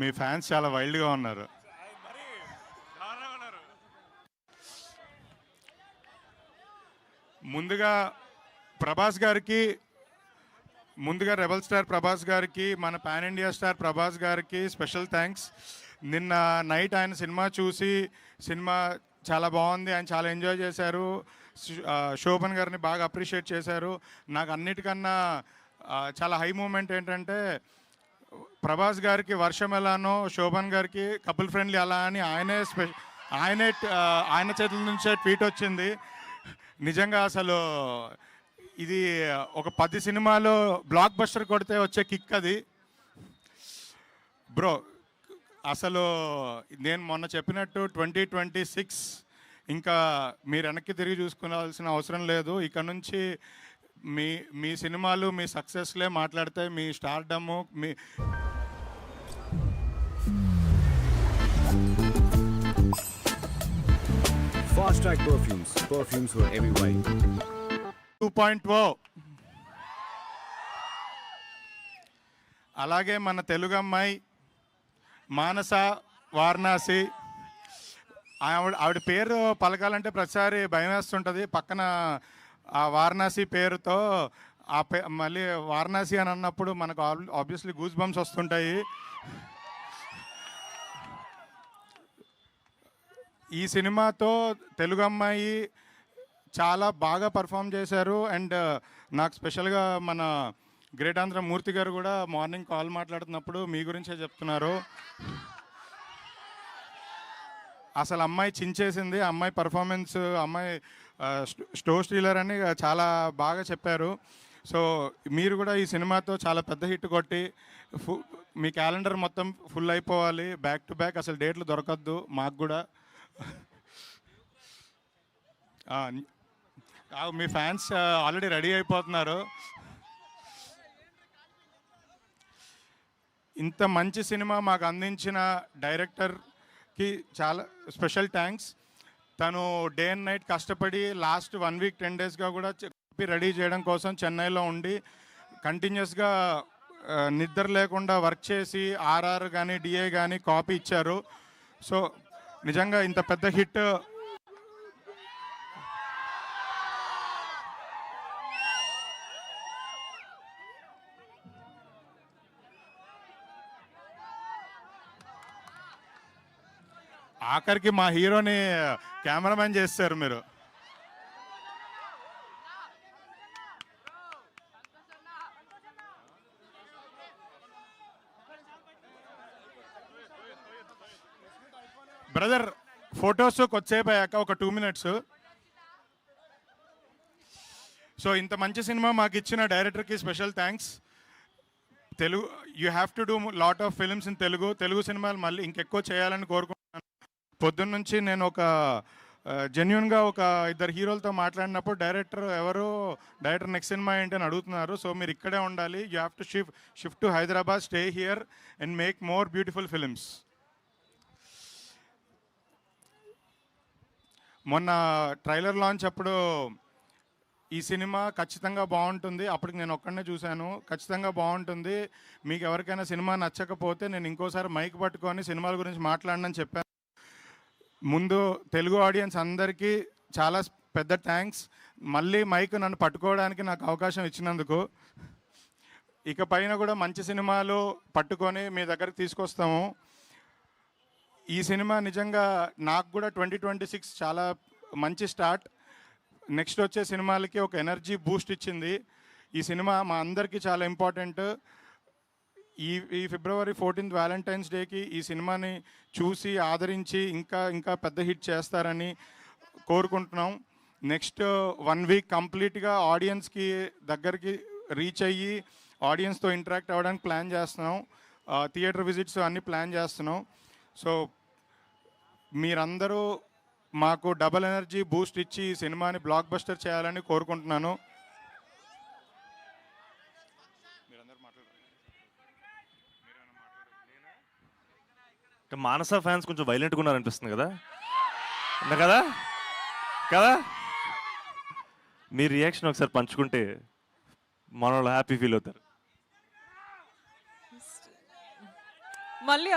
మీ fans చాలా వైల్డ్గా ఉన్నారు. ముందుగా ప్రభాస్ గారికి, ముందుగా రెబల్ స్టార్ ప్రభాస్ గారికి, మన పాన్ ఇండియా స్టార్ ప్రభాస్ గారికి స్పెషల్ థ్యాంక్స్. నిన్న నైట్ ఆయన సినిమా చూసి, సినిమా చాలా బాగుంది, ఆయన చాలా ఎంజాయ్ చేశారు, శోభన్ గారిని బాగా అప్రిషియేట్ చేశారు. నాకు అన్నిటికన్నా చాలా హై మూమెంట్ ఏంటంటే, ప్రభాస్ గారికి వర్షం ఎలానో శోభన్ గారికి కపుల్ ఫ్రెండ్లీ అలా అని ఆయనే ఆయన చేతుల నుంచే ట్వీట్ వచ్చింది. నిజంగా అసలు ఇది ఒక 10 సినిమాలో బ్లాక్ బస్టర్ కొడితే వచ్చే కిక్ అది బ్రో. అసలు నేను మొన్న చెప్పినట్టు 2026 ఇంకా మీరు వెనక్కి తిరిగి చూసుకోవాల్సిన అవసరం లేదు. ఇక నుంచి మీ సినిమాలు మీ సక్సెస్లే మాట్లాడతాయి. మీ stardom, me Fast Track Perfumes. Perfumes for every vibe. 2.0. అలాగే మన తెలుగు అమ్మాయి మానస వారణాసి, ఆవిడ పేరు పలకాలంటే ప్రతిసారి భయం వేస్తుంటుంది. పక్కన ఆ వారణాసి పేరుతో మళ్ళీ వారణాసి అని అన్నప్పుడు మనకు ఆబ్వియస్లీ గూస్ బంప్స్ వస్తుంటాయి. ఈ సినిమాతో తెలుగు అమ్మాయి చాలా బాగా పర్ఫామ్ చేశారు. అండ్ నాకు స్పెషల్గా మన గ్రేట్ ఆంధ్ర మూర్తి గారు కూడా మార్నింగ్ కాల్ మాట్లాడుతున్నప్పుడు మీ గురించే చెప్తున్నారు. అసలు అమ్మాయి చించేసింది, అమ్మాయి పర్ఫార్మెన్స్, అమ్మాయి స్టోర్ స్టీలర్ అని చాలా బాగా చెప్పారు. సో మీరు కూడా ఈ సినిమాతో చాలా పెద్ద హిట్ కొట్టి మీ క్యాలెండర్ మొత్తం ఫుల్ అయిపోవాలి, బ్యాక్ టు బ్యాక్, అసలు డేట్లు దొరకద్దు మాకు కూడా. మీ ఫ్యాన్స్ ఆల్రెడీ రెడీ అయిపోతున్నారు. ఇంత మంచి సినిమా మాకు అందించిన డైరెక్టర్కి చాలా స్పెషల్ థ్యాంక్స్. తను డే అండ్ నైట్ కష్టపడి లాస్ట్ 1 వీక్ 10 డేస్గా కూడా కాపీ రెడీ చేయడం కోసం చెన్నైలో ఉండి కంటిన్యూస్గా నిద్ర లేకుండా వర్క్ చేసి ఆర్ఆర్ కానీ డిఏ కానీ కాపీ ఇచ్చారు. సో నిజంగా ఇంత పెద్ద హిట్ ఆఖరికి మా హీరోని కెమెరామెన్ చేస్తారు మీరు. బ్రదర్ ఫొటోస్ కొద్దిసేపు అయ్యాక ఒక 2 మినిట్స్. సో ఇంత మంచి సినిమా మాకు ఇచ్చిన డైరెక్టర్కి special thanks. Telugu you have to do lot of films in Telugu సినిమాలు మళ్ళీ ఇంకెక్కువ చేయాలని కోరుకుంటున్నాను. పొద్దున్న నుంచి నేను ఒక జెన్యున్గా ఒక 2 హీరోలతో మాట్లాడినప్పుడు డైరెక్టర్ నెక్స్ట్ సినిమా ఏంటి అని అడుగుతున్నారు. సో మీరు ఇక్కడే ఉండాలి, you have to shift to Hyderabad, stay here and make more beautiful films. మొన్న ట్రైలర్ లాంచ్ అప్పుడు ఈ సినిమా ఖచ్చితంగా బాగుంటుంది, అప్పటికి నేను ఒక్కడనే చూశాను, ఖచ్చితంగా బాగుంటుంది, మీకు ఎవరికైనా సినిమా నచ్చకపోతే నేను ఇంకోసారి మైక్ పట్టుకొని సినిమాల గురించి మాట్లాడనని చెప్పాను. ముందు తెలుగు ఆడియన్స్ అందరికీ చాలా పెద్ద థ్యాంక్స్. మళ్ళీ మైక్ నన్ను పట్టుకోవడానికి నాకు అవకాశం ఇచ్చినందుకు. ఇక పైన కూడా మంచి సినిమాలు పట్టుకొని మీ దగ్గరికి తీసుకొస్తాము. ఈ సినిమా నిజంగా నాకు కూడా 2026 చాలా మంచి స్టార్ట్. నెక్స్ట్ వచ్చే సినిమాలకి ఒక ఎనర్జీ బూస్ట్ ఇచ్చింది. ఈ సినిమా మా అందరికీ చాలా ఇంపార్టెంట్. ఈ ఫిబ్రవరి 14th వ్యాలంటైన్స్ డేకి ఈ సినిమాని చూసి ఆదరించి ఇంకా పెద్ద హిట్ చేస్తారని కోరుకుంటున్నాం. నెక్స్ట్ 1 వీక్ కంప్లీట్గా ఆడియన్స్కి దగ్గరికి రీచ్ అయ్యి ఆడియన్స్తో ఇంటరాక్ట్ అవ్వడానికి ప్లాన్ చేస్తున్నాం. థియేటర్ విజిట్స్ అన్నీ ప్లాన్ చేస్తున్నాం. సో మీరందరూ మాకు డబల్ ఎనర్జీ బూస్ట్ ఇచ్చి ఈ సినిమాని బ్లాక్ బస్టర్ చేయాలని కోరుకుంటున్నాను. మానస ఫ్యాన్స్ కొంచెం వైలెంట్గా ఉన్నారనిపిస్తుంది కదా కదా కదా మీ రియాక్షన్ ఒకసారి పంచుకుంటే మన వాళ్ళు హ్యాపీ ఫీల్ అవుతారు. మళ్ళీ